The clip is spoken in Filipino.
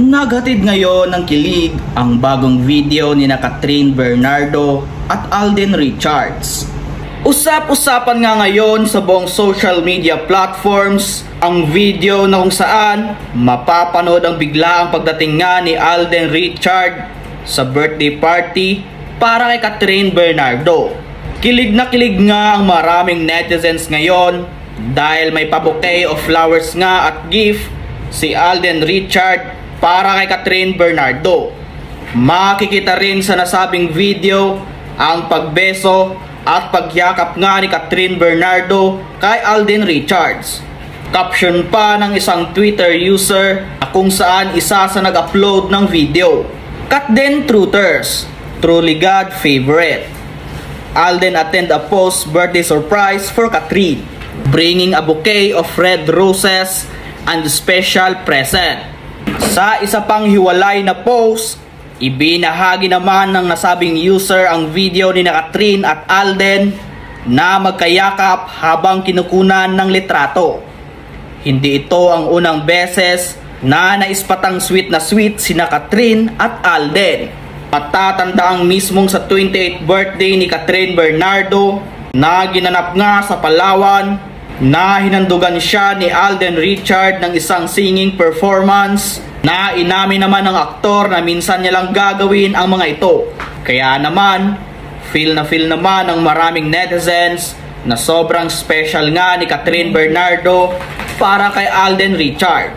Naghatid ngayon ng kilig ang bagong video ni Catherine Bernardo at Alden Richards. Usap-usapan nga ngayon sa buong social media platforms ang video na kung saan mapapanood ang biglaang pagdating nga ni Alden Richards sa birthday party para kay Catherine Bernardo. Kilig na kilig nga ang maraming netizens ngayon dahil may pa-bouquet of flowers nga at gift si Alden Richards para kay Catherine Bernardo. Makikita rin sa nasabing video ang pagbeso at pagyakap nga ni Catherine Bernardo kay Alden Richards. Caption pa ng isang Twitter user kung saan isa sa nag-upload ng video. Catden Truthers, truly God favorite. Alden attend a post-birthday surprise for Catherine, bringing a bouquet of red roses and special present. Sa isa pang hiwalay na post, ibinahagi naman ng nasabing user ang video ni Catherine at Alden na magkayakap habang kinukunan ng litrato. Hindi ito ang unang beses na naispatang sweet na sweet sina Catherine at Alden. Patatandaang mismong sa 28th birthday ni Catherine Bernardo na ginanap nga sa Palawan na hinandugan siya ni Alden Richards ng isang singing performance na inamin naman ng aktor na minsan niya lang gagawin ang mga ito. Kaya naman, feel naman ng maraming netizens na sobrang special nga ni Catherine Bernardo para kay Alden Richards.